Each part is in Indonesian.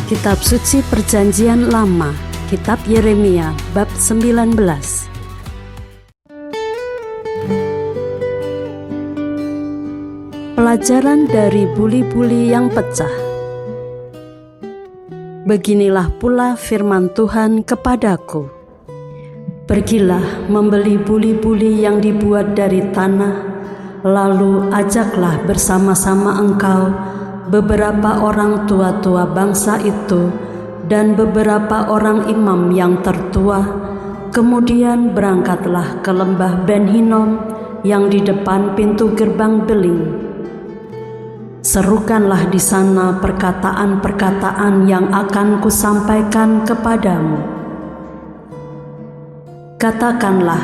Kitab Suci Perjanjian Lama, Kitab Yeremia bab 19. Pelajaran dari buli-buli yang pecah. Beginilah pula firman Tuhan kepadaku. Pergilah membeli buli-buli yang dibuat dari tanah, lalu ajaklah bersama-sama engkau beberapa orang tua-tua bangsa itu dan beberapa orang imam yang tertua. Kemudian berangkatlah ke lembah Ben Hinnom yang di depan pintu gerbang beling. Serukanlah di sana perkataan-perkataan yang akan kusampaikan kepadamu. Katakanlah,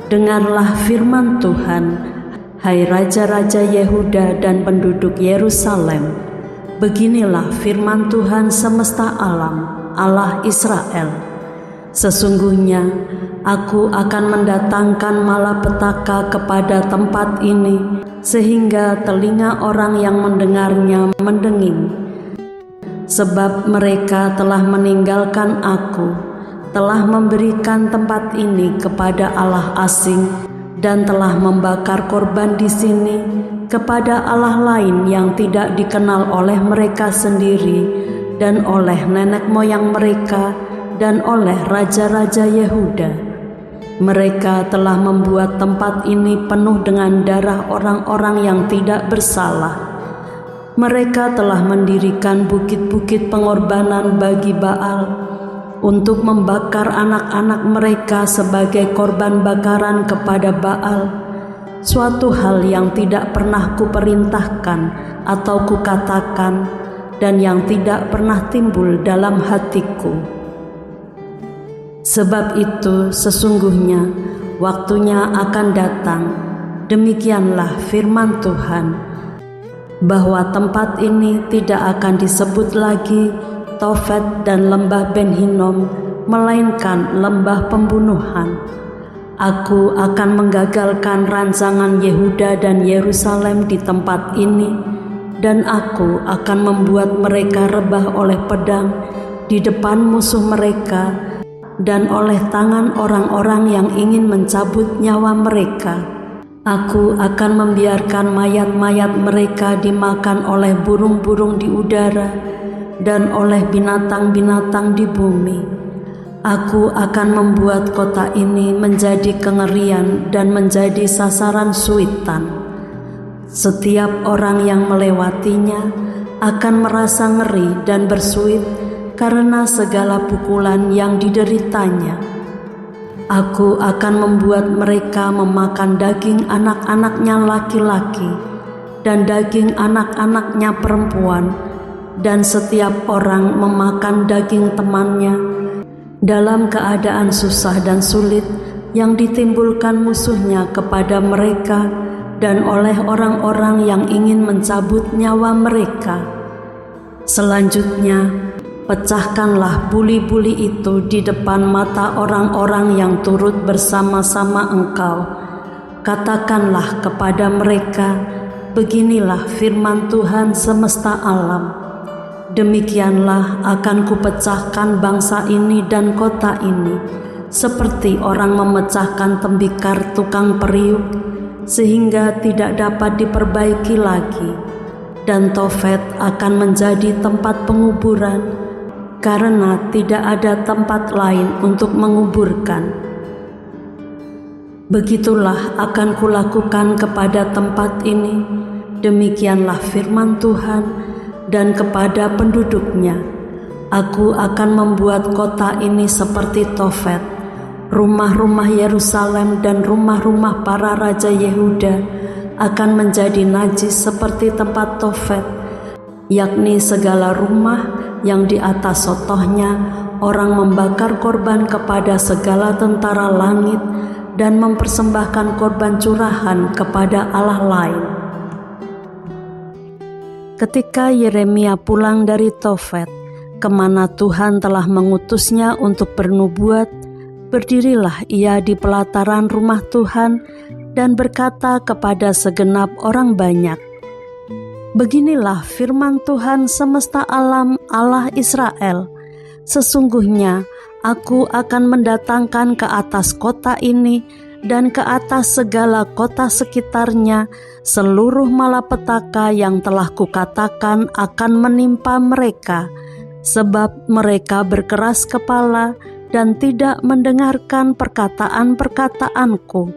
dengarlah firman Tuhan, hai raja-raja Yehuda dan penduduk Yerusalem. Beginilah firman Tuhan semesta alam, Allah Israel. Sesungguhnya aku akan mendatangkan malapetaka kepada tempat ini, sehingga telinga orang yang mendengarnya mendenging. Sebab mereka telah meninggalkan aku, telah memberikan tempat ini kepada Allah asing, dan telah membakar korban di sini kepada Allah lain yang tidak dikenal oleh mereka sendiri dan oleh nenek moyang mereka dan oleh raja-raja Yehuda. Mereka telah membuat tempat ini penuh dengan darah orang-orang yang tidak bersalah. Mereka telah mendirikan bukit-bukit pengorbanan bagi Baal untuk membakar anak-anak mereka sebagai korban bakaran kepada Baal, suatu hal yang tidak pernah kuperintahkan atau kukatakan, dan yang tidak pernah timbul dalam hatiku. Sebab itu sesungguhnya waktunya akan datang, demikianlah firman Tuhan, bahwa tempat ini tidak akan disebut lagi Tofet dan lembah Ben Hinnom, melainkan lembah pembunuhan. Aku akan menggagalkan rancangan Yehuda dan Yerusalem di tempat ini, dan aku akan membuat mereka rebah oleh pedang di depan musuh mereka dan oleh tangan orang-orang yang ingin mencabut nyawa mereka. Aku akan membiarkan mayat-mayat mereka dimakan oleh burung-burung di udara dan oleh binatang-binatang di bumi. Aku akan membuat kota ini menjadi kengerian dan menjadi sasaran suitan. Setiap orang yang melewatinya akan merasa ngeri dan bersuit karena segala pukulan yang dideritanya. Aku akan membuat mereka memakan daging anak-anaknya laki-laki dan daging anak-anaknya perempuan, dan setiap orang memakan daging temannya dalam keadaan susah dan sulit yang ditimbulkan musuhnya kepada mereka dan oleh orang-orang yang ingin mencabut nyawa mereka. Selanjutnya, pecahkanlah buli-buli itu di depan mata orang-orang yang turut bersama-sama engkau. Katakanlah kepada mereka, beginilah firman Tuhan semesta alam. Demikianlah akan kupecahkan bangsa ini dan kota ini, seperti orang memecahkan tembikar tukang periuk, sehingga tidak dapat diperbaiki lagi. Dan Tofet akan menjadi tempat penguburan, karena tidak ada tempat lain untuk menguburkan. Begitulah akan kulakukan kepada tempat ini, demikianlah firman Tuhan, dan kepada penduduknya. Aku akan membuat kota ini seperti Tofet. Rumah-rumah Yerusalem dan rumah-rumah para raja Yehuda akan menjadi najis seperti tempat Tofet, yakni segala rumah yang di atas sotohnya orang membakar korban kepada segala tentara langit dan mempersembahkan korban curahan kepada Allah lain. Ketika Yeremia pulang dari Tofet, kemana Tuhan telah mengutusnya untuk bernubuat, berdirilah ia di pelataran rumah Tuhan dan berkata kepada segenap orang banyak, Beginilah firman Tuhan semesta alam, Allah Israel. Sesungguhnya aku akan mendatangkan ke atas kota ini dan ke atas segala kota sekitarnya seluruh malapetaka yang telah kukatakan akan menimpa mereka, sebab mereka berkeras kepala dan tidak mendengarkan perkataan-perkataanku.